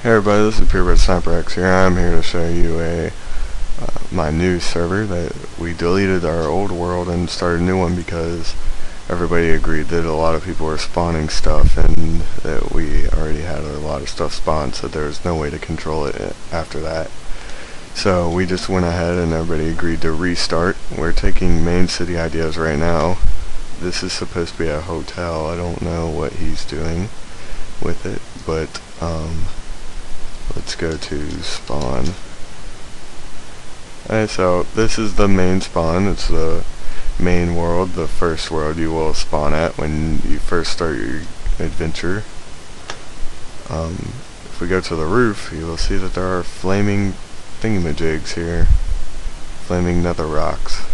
Hey everybody, this is Purebred Sniper X here. I'm here to show you my new server that we deleted our old world and started a new one because everybody agreed that a lot of people were spawning stuff and that we already had a lot of stuff spawned, so there was no way to control it after that. So we just went ahead and everybody agreed to restart. We're taking main city ideas right now. This is supposed to be a hotel. I don't know what he's doing with it, but let's go to spawn. Alright, so this is the main spawn. It's the main world, the first world you will spawn at when you first start your adventure. If we go to the roof, you will see that there are flaming thingamajigs here, flaming nether rocks,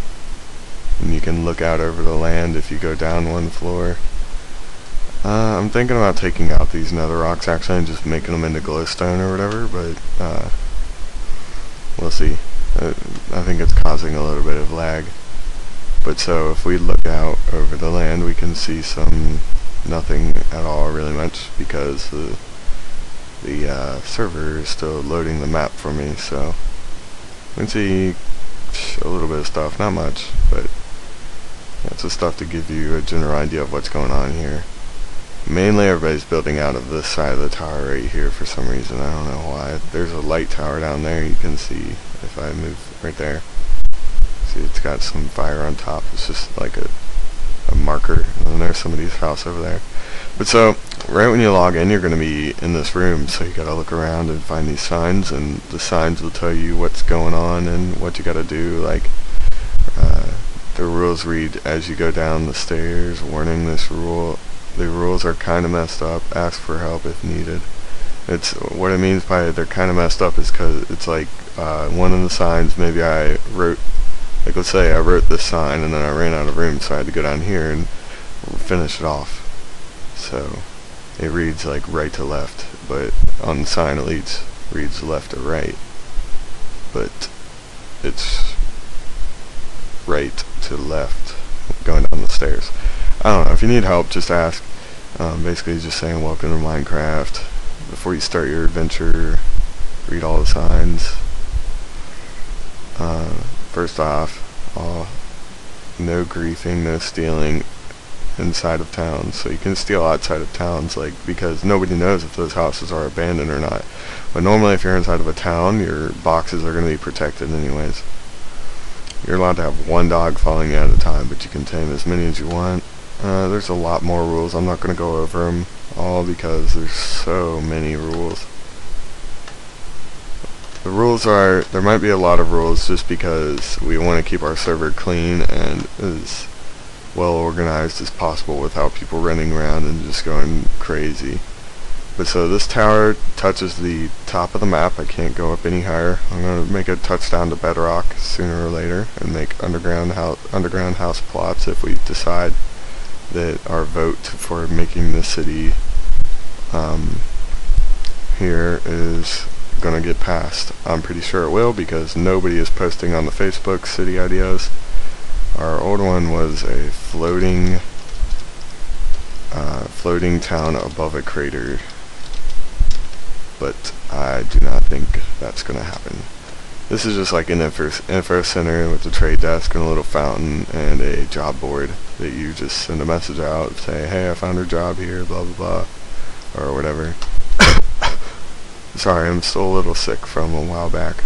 and you can look out over the land if you go down one floor. I'm thinking about taking out these nether rocks actually and just making them into glowstone or whatever, but we'll see. I think it's causing a little bit of lag. But so if we look out over the land, we can see nothing at all really much because the server is still loading the map for me, so we can see a little bit of stuff, not much, but that's the stuff to give you a general idea of what's going on here. Mainly everybody's building out of this side of the tower right here for some reason. I don't know why. There's a light tower down there you can see if I move right there. See, it's got some fire on top. It's just like a marker. And then there's somebody's house over there. But so, right when you log in, you're going to be in this room. So you got to look around and find these signs. And the signs will tell you what's going on and what you got to do. Like, the rules read as you go down the stairs. Warning, the rules are kind of messed up. Ask for help if needed. It's what it means by they're kind of messed up is because it's like one of the signs. Maybe I wrote, like let's say I wrote this sign and then I ran out of room, so I had to go down here and finish it off. So it reads like right to left, but on the sign it reads left to right, but it's right to left going down the stairs. I don't know. If you need help, just ask. Basically, just saying welcome to Minecraft. Before you start your adventure, read all the signs. First off, no griefing, no stealing inside of towns. So you can steal outside of towns, like because nobody knows if those houses are abandoned or not. But normally, if you're inside of a town, your boxes are going to be protected anyways. You're allowed to have one dog following you at a time, but you can tame as many as you want. There's a lot more rules. I'm not going to go over them all because there's so many rules. The rules are, there might be a lot of rules just because we want to keep our server clean and as well organized as possible without people running around and just going crazy. But so this tower touches the top of the map. I can't go up any higher. I'm going to make a touchdown to bedrock sooner or later and make underground house plots if we decide that our vote for making the city here is gonna get passed. I'm pretty sure it will because nobody is posting on the Facebook city ideas. Our old one was a floating town above a crater, but I do not think that's gonna happen. This is just like an info center with a trade desk and a little fountain and a job board that you just send a message out, say, hey, I found a job here, blah blah blah, or whatever. Sorry, I'm still a little sick from a while back.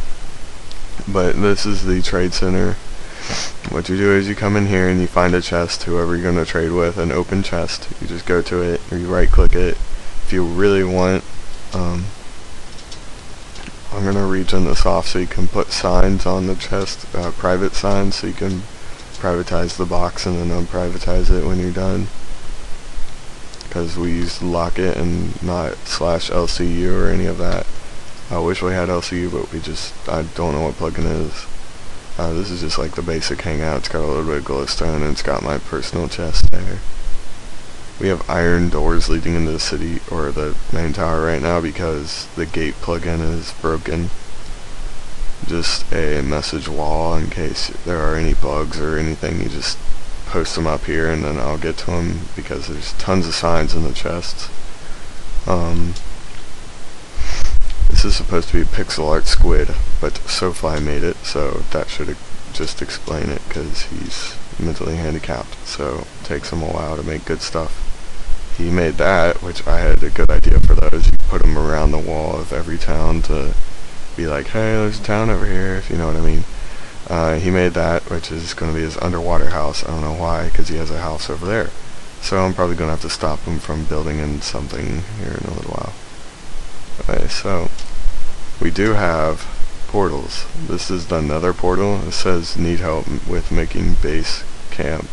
But this is the trade center. What you do is you come in here and you find a chest, whoever you're going to trade with, an open chest. You just go to it, or you right click it. If you really want, I'm going to region this off so you can put signs on the chest, private signs, so you can privatize the box and then unprivatize it when you're done. Because we used Locket and not /LCU or any of that. I wish we had LCU, but I don't know what plugin is. This is just like the basic hangout. It's got a little bit of glowstone and it's got my personal chest there. We have iron doors leading into the city or the main tower right now because the gate plugin is broken. Just a message wall in case there are any bugs or anything. You just post them up here and then I'll get to them because there's tons of signs in the chests. this is supposed to be pixel art squid, but SoFly made it, so that should just explain it, because he's mentally handicapped, so it takes him a while to make good stuff. He made that, which I had a good idea for those. You put them around the wall of every town to be like, hey, there's a town over here, if you know what I mean. He made that, which is going to be his underwater house. I don't know why, because he has a house over there. So I'm probably going to have to stop him from building in something here in a little while. Okay, so we do have portals. This is another portal. It says need help with making base camp.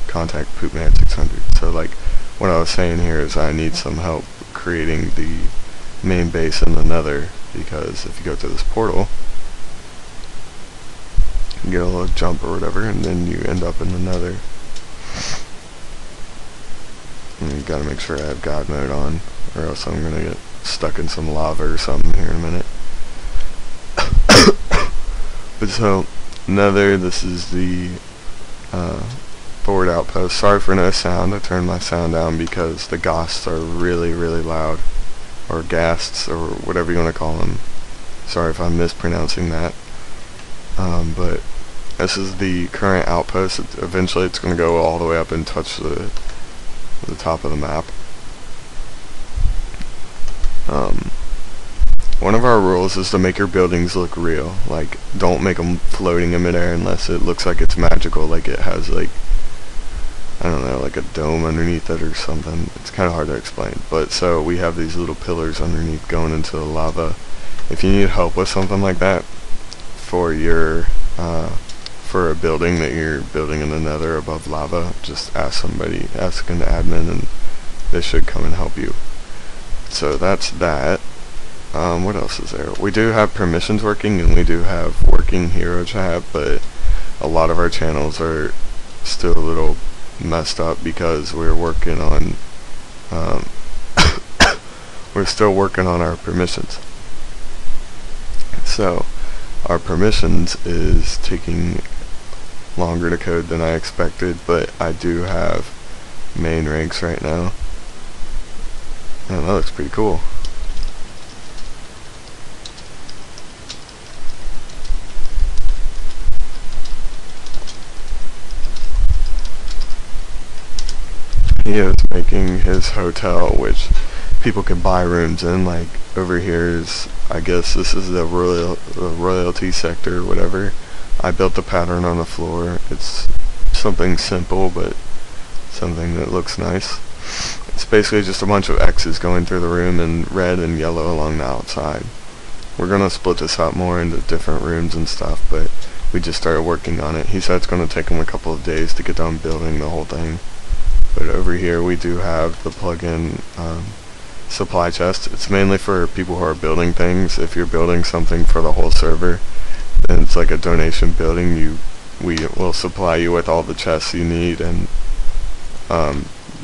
Contact Poopman 600. So like what I was saying here is I need some help creating the main base in the Nether, because if you go to this portal, you get a little jump or whatever, and then you end up in the Nether. And you gotta make sure I have God mode on, or else I'm gonna get stuck in some lava or something here in a minute. But so, Nether, this is the forward outpost. Sorry for no sound. I turned my sound down because the ghasts are really, really loud. Or ghasts, or whatever you want to call them. Sorry if I'm mispronouncing that. But this is the current outpost. Eventually it's going to go all the way up and touch the top of the map. One of our rules is to make your buildings look real. Like, don't make them floating in midair unless it looks like it's magical, like it has, like, I don't know, like a dome underneath it or something. It's kind of hard to explain. But so we have these little pillars underneath going into the lava. If you need help with something like that for your for a building that you're building in the Nether above lava, just ask somebody, ask an admin, and they should come and help you. So that's that. What else is there? We do have permissions working, and we do have working hero chat, but a lot of our channels are still a little messed up because we're working on we're still working on our permissions. So our permissions is taking longer to code than I expected, but I do have main ranks right now, and that looks pretty cool. He is making his hotel, which people can buy rooms in. Like over here is, I guess this is the royalty sector or whatever. I built the pattern on the floor. It's something simple, but something that looks nice. It's basically just a bunch of X's going through the room in red and yellow along the outside. We're gonna split this up more into different rooms and stuff, but we just started working on it. He said it's gonna take him a couple of days to get done building the whole thing. But over here we do have the plugin supply chest. It's mainly for people who are building things. If you're building something for the whole server, then it's like a donation building. We will supply you with all the chests you need, and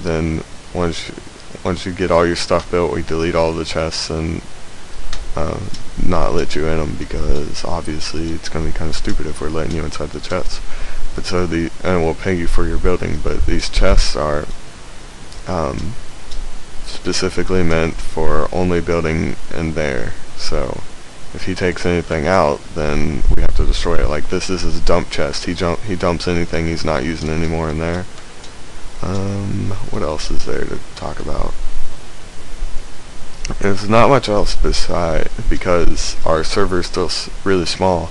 then once you get all your stuff built, we delete all the chests and not let you in them, because obviously it's going to be kind of stupid if we're letting you inside the chests. But so and we'll pay you for your building, but these chests are specifically meant for only building in there. So if he takes anything out, then we have to destroy it. Like this is his dump chest. He dumps anything he's not using anymore in there. What else is there to talk about? There's not much else because our server is still really small.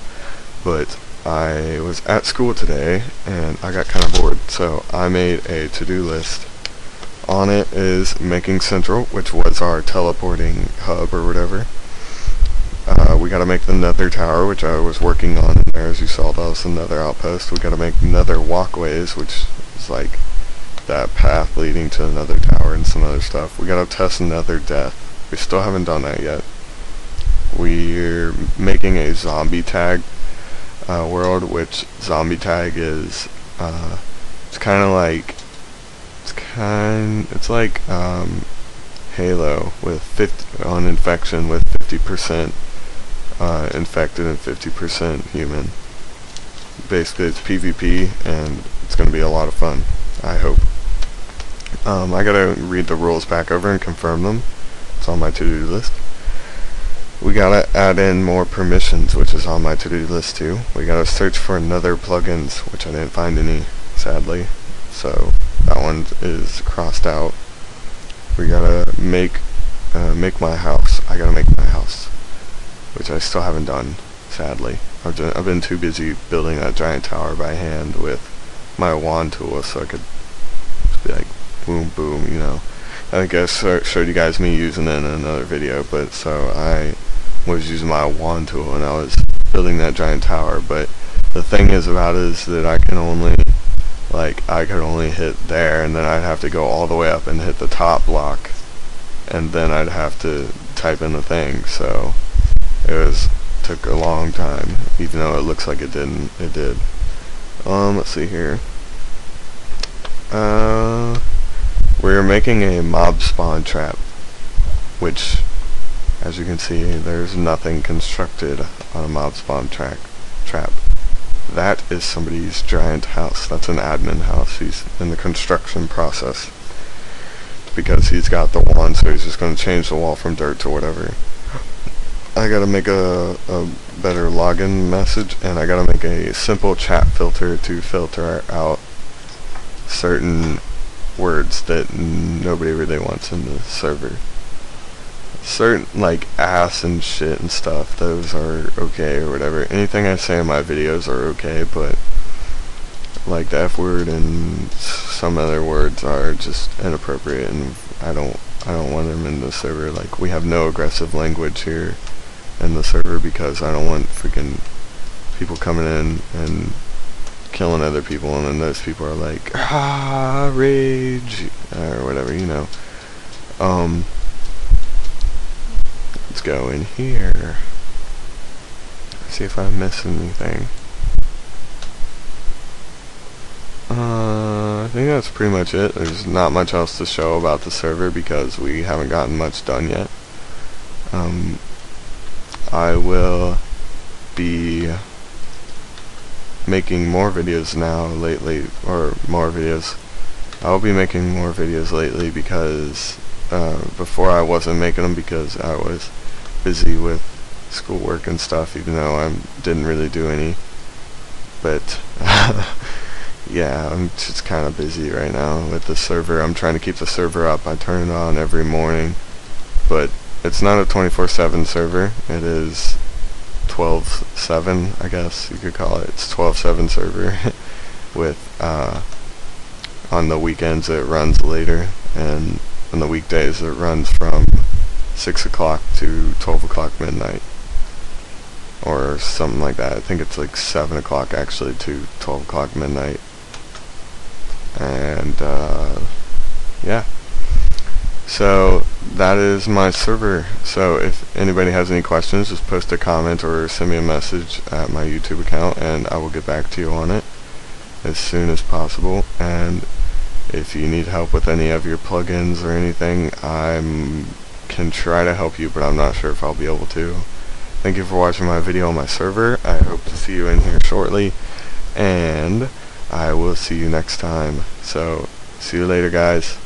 But I was at school today and I got kind of bored, so I made a to-do list. On it is making Central, which was our teleporting hub or whatever. We gotta make the Nether Tower, which I was working on in there. As you saw, that was the Nether outpost. We gotta make Nether walkways, which is like that path leading to another tower and some other stuff. We gotta test Nether death. We still haven't done that yet. We're making a zombie tag world, which zombie tag is it's kind of like it's like Halo with 50 on infection, with 50% infected and 50% human. Basically it's PvP, and it's gonna be a lot of fun, I hope. I gotta read the rules back over and confirm them. It's on my to-do list. We gotta add in more permissions, which is on my to-do list too. We gotta search for another plugins, which I didn't find any, sadly. So that one is crossed out. We gotta make my house. I gotta make my house, which I still haven't done, sadly. I've been too busy building that giant tower by hand with my wand tool, so I could just be like, boom, boom, you know. I think I showed you guys me using it in another video, but so I was using my wand tool and I was building that giant tower. But the thing is about it is that I could only hit there, and then I'd have to go all the way up and hit the top block, and then I'd have to type in the thing. So it took a long time, even though it looks like it didn't. It did. Let's see here. We're making a mob spawn trap, which, as you can see, there's nothing constructed on a mob spawn trap. That is somebody's giant house. That's an admin house. He's in the construction process because he's got the wand, so he's just going to change the wall from dirt to whatever. I gotta make a better login message, and I gotta make a simple chat filter to filter out certain words that nobody really wants in the server. Certain, like, ass and shit and stuff, those are okay or whatever. Anything I say in my videos are okay, but like the F word and some other words are just inappropriate, and I don't want them in the server. Like, we have no aggressive language here in the server because I don't want freaking people coming in and killing other people, and then those people are like, ah, rage, or whatever, you know. Let's go in here. See if I miss anything. I think that's pretty much it. There's not much else to show about the server because we haven't gotten much done yet. I will be making more videos now lately, or more videos. I'll be making more videos lately because before I wasn't making them because I was busy with schoolwork and stuff, even though I didn't really do any. But yeah, I'm just kind of busy right now with the server. I'm trying to keep the server up. I turn it on every morning, but it's not a 24/7 server. It is 12/7, I guess you could call it. It's 12/7 server with on the weekends it runs later, and on the weekdays it runs from 6 o'clock to 12 o'clock midnight, or something like that. I think it's like 7 o'clock actually to 12 o'clock midnight. And yeah, so that is my server. So if anybody has any questions, just post a comment or send me a message at my YouTube account, and I will get back to you on it as soon as possible. And if you need help with any of your plugins or anything, I can try to help you, but I'm not sure if I'll be able to. Thank you for watching my video on my server. I hope to see you in here shortly, and I will see you next time. So see you later, guys.